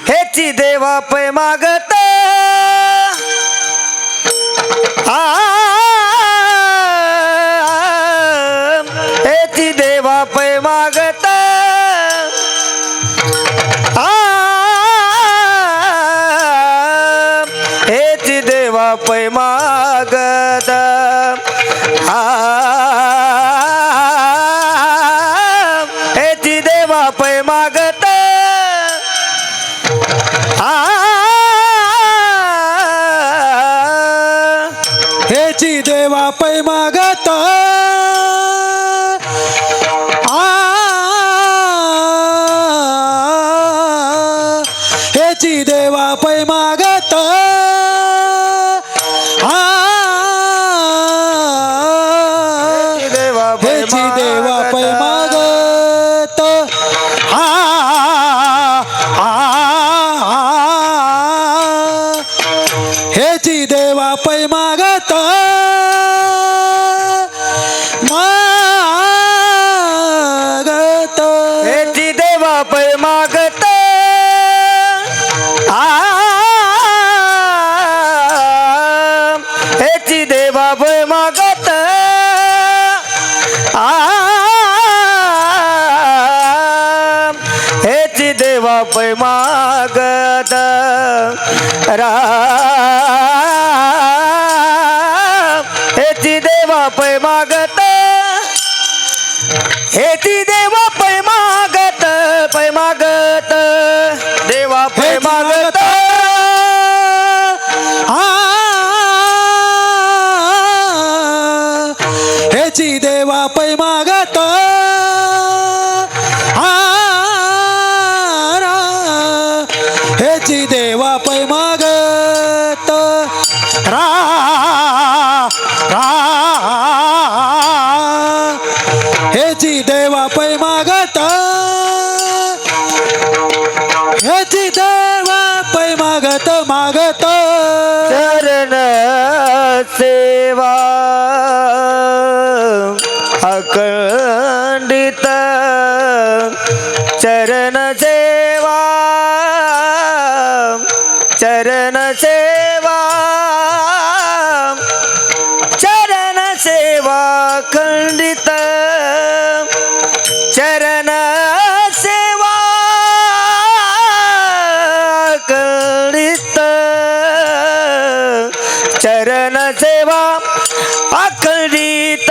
हेची देवा पै मागत हेची देवा पै मागत हेची देवा पै मागत हेची देवा पै मागत हेची देवा पै मागत हेची देवा पै मागत हेची देवा पै मागत हेची देवा पै मागत मागत हेची देवा पै मागत हेची देवा पै मागत हेची देवा पै मागत हेची देवा पै मागत हेची देवा पै मागत पै मागत देवा पै मागत हेची देवा पै मागत हेची देवा पै मागत हेची देवा पै मागत हेची देवा पै मागत मागत चरण सेवा अखंडित चरण सेवा चरण सेवा चरण सेवा खंडित चरण सेवा खंडित चरण सेवा अखंडित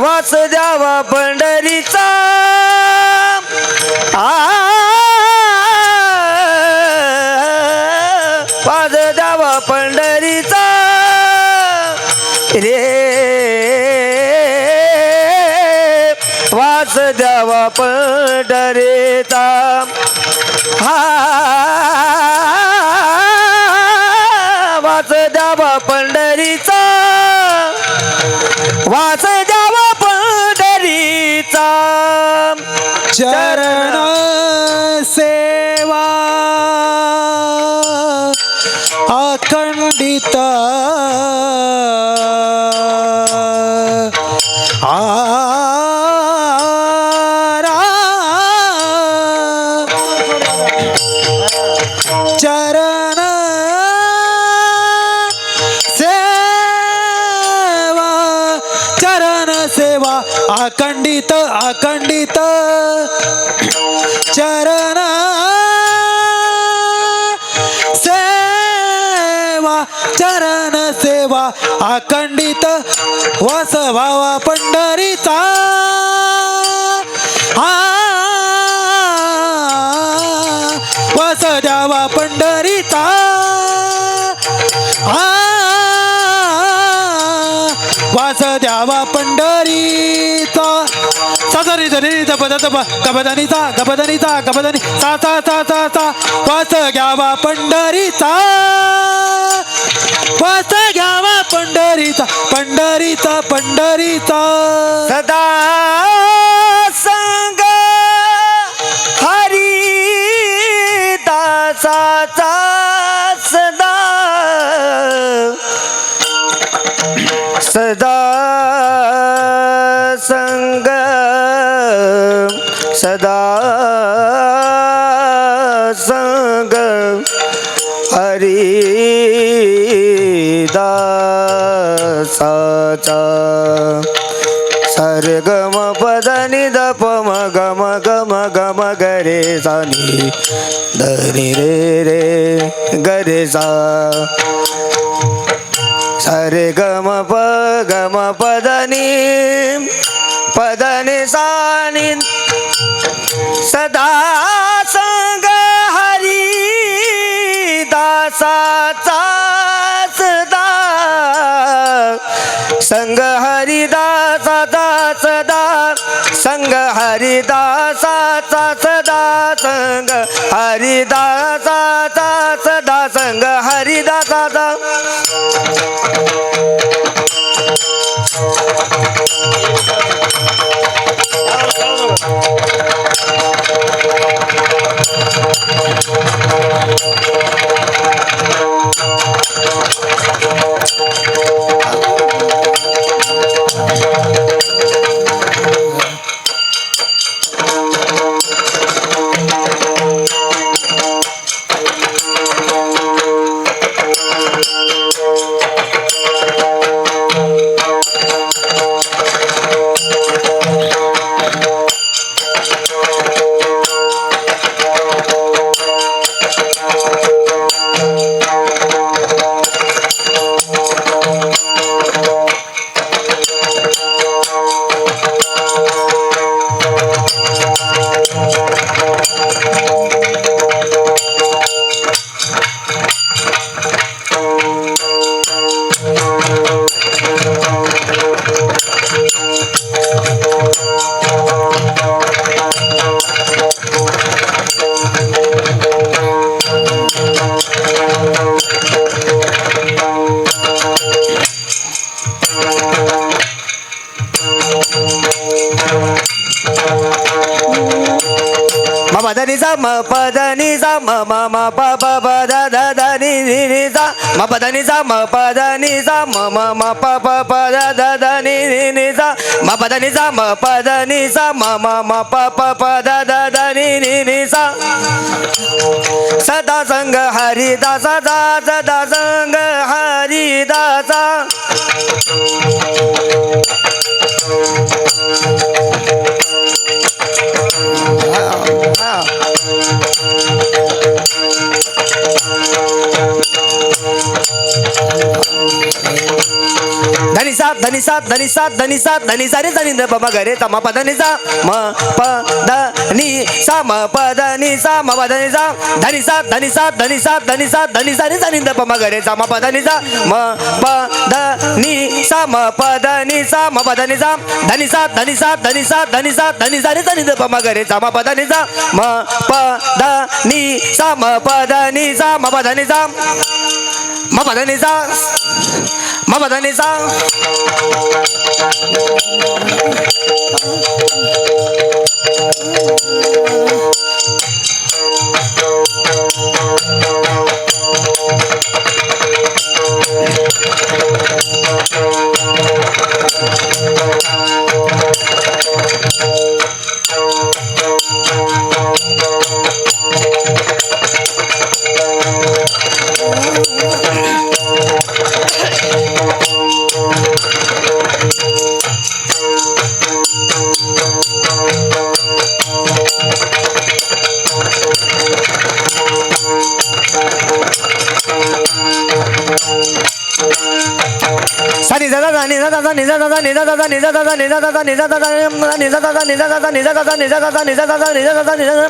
वास द्यावा पंढरीचा वास द्यावा पंढरीचा रे वास द्यावा पंढरीचा वास द्यावा पंढरीचा वास द्यावा पंढरीचा चरण सेवा अखंडित चरण सेवा चरण सेवा अखंडित अखंडित चरण सेवा चरण सेवा अखंडित वस भावा पंढरीचा वस द्यावा पंढरीचा वास द्यावा पंढरीचा सासरी जरी गबदनीचा गबदनीचा गबदनी सा सा सा सा सा वास घ्यावा पंढरीचा वास घ्यावा पंढरीचा पंढरीचा पंढरीचा सदा संग हरी सदा संग हरिदासाचा सरगम पद नि द प म ग म ग म ग म ग रे सा नि द रे रे रे ग रे सा सरगम प ग म पद नि सा नि सदा संग हरिदासाचा सदा संग हरिदासाचा सदा संग हरिदासाचा सदा संग हरिदासाचा सदा संग हरिदासाचा पदनी सा म पदनी सा म म म प प प द द द नि नि नि सा म पदनी सा म पदनी सा म म म प प प द द द नि नि नि सा म पदनी सा म पदनी सा म म म प प प द द द नि नि नि सा सदा संग हरिदासा सदा संग हरिदासा धनिसा धनिसा धनिसा धनिसा धनिसा रे धनि द प म ग रे सा म प ध नि सा म प द नि सा म प ध नि सा म प ध नि सा धनिसा धनिसा धनिसा धनिसा धनिसा रे धनि द प म ग रे सा म प ध नि सा म प द नि सा म प ध नि सा म प ध नि सा धनिसा धनिसा धनिसा धनिसा धनिसा रे धनि द प म ग रे सा म प ध नि सा म प द नि सा म प ध नि सा म प ध नि सा म प ध नि सा म प ध नि सा सनी दा दा नि दा दा नि दा दा नि दा दा नि दा दा नि दा दा नि दा दा नि दा दा नि दा दा नि दा दा नि दा दा नि दा दा नि दा दा नि दा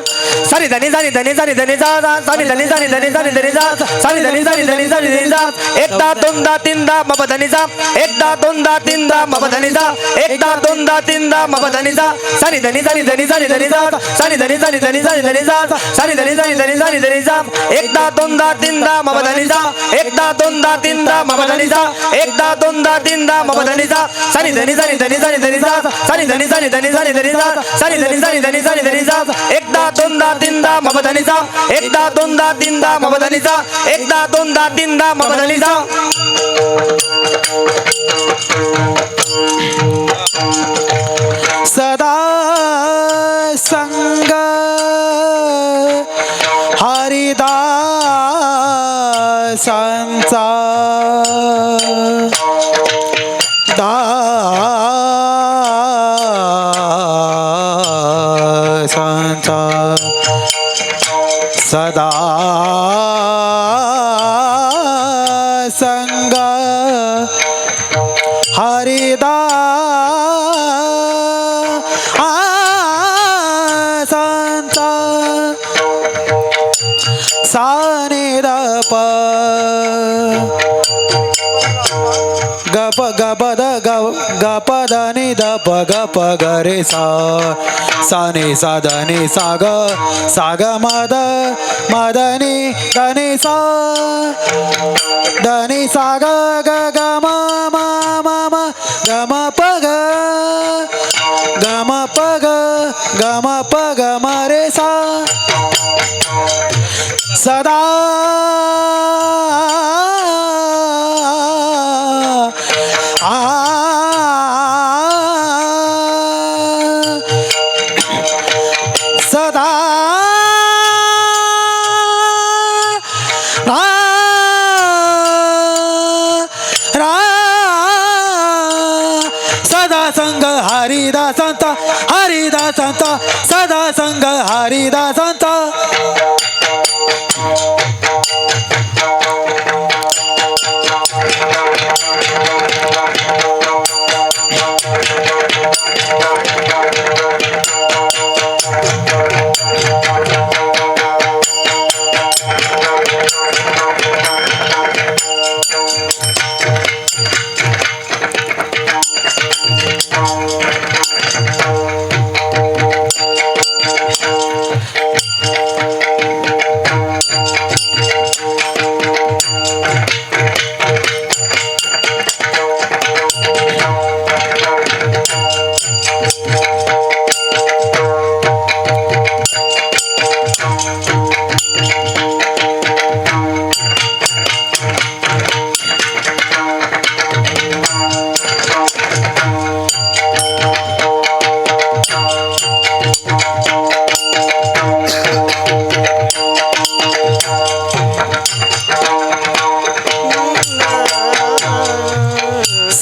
सनी दा नि दा नि दा नि दा नि दा नि दा दा सनी दा नि दा नि दा नि दा नि दा नि दा सनी दा नि दा नि दा नि दा नि दा एकदा दोनदा तीनदा म प ध नि सा एकदा दोनदा तीनदा म प ध नि सा एकदा दोनदा तीनदा म प ध नि सा सनी दा नि दा नि दा नि दा नि दा नि दा सनी दा नि दा नि दा नि दा नि दा नि सा सनी दा नि दा नि दा नि दा नि दा नि सा एकदा दोनदा तीनदा म प ध नि सा एकदा दोनदा तीनदा म प ध नि सा एकदा दोनदा तीनदा म प ध नि सा सनी दा नि दा नि दा नि दा नि दा नि सा सनी दा नि दा नि दा नि दा नि दा नि सा सनी दा नि दा नि दा नि दा नि दा नि सा एकदा दोनदा तीनदा म प ध नि सा एकदा दोनदा तीनदा म प ध नि सा एकदा दोनदा तीनदा म प ध नि सा सदा संग दासांचा दासांचा सदा संग हरिदासांचा साने दप गप गप द गप దని दप गप गरे सा साने सा దని सा ग मद मदनी దని सा దని सा ग ग ग म म म म ग म प ग ग म प ग ग म प ग म रे सा सदा सदा सदा संग हरिदासांचा हरिदासांचा सदा संग हरिदासांचा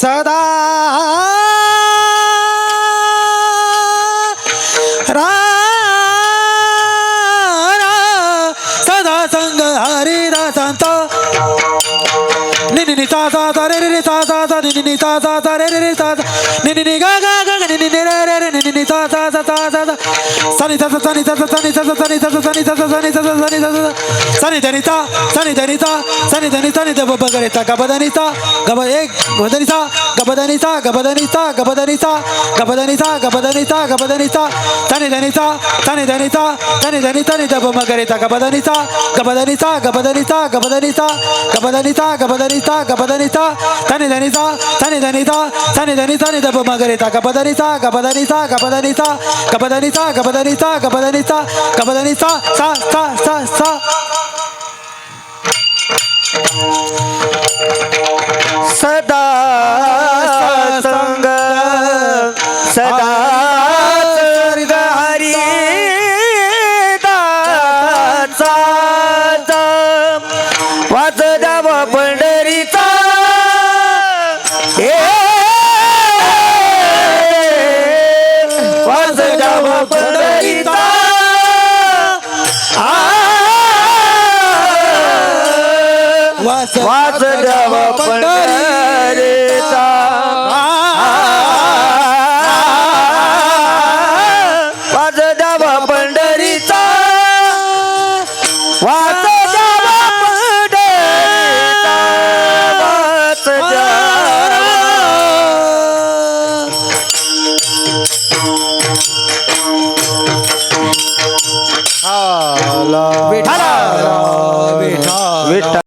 सदा सदा संग हरिदासांचा नि सा सा सा रे रे सा सा सा नि सा सा सा रे रे सा नि गा गा गा नि रे रे नि सा सा सा सा सा सनी सा सनी सा सनी सा सनी सा सनी सा सनी सा सनी सा सनी धनिता सनी धनिता सनी धनी सनी दब बगरेता गबदनिता गब एक गबदनिता गबदनिता गबदनिता गबदनिता गबदनिता गबदनिता गबदनिता सनी धनिता सनी धनिता सनी धनी सनी दब मगरेता गबदनिता गबदनिता गबदनिता गबदनिता गबदनिता गबदनिता गबदनिता सनी धनिता सनी धनिता सनी धनी सनी दब मगरेता गबदनिता गबदनिता गबदनिता गबदनिता गबदनिता गबदनिता गबदनिता सा सा सा सा सदा संग सदा संग हरिदासांचा वासुदेव पंढरीचा वासुदेव पंढरीचा वासुदेव पंढरीचा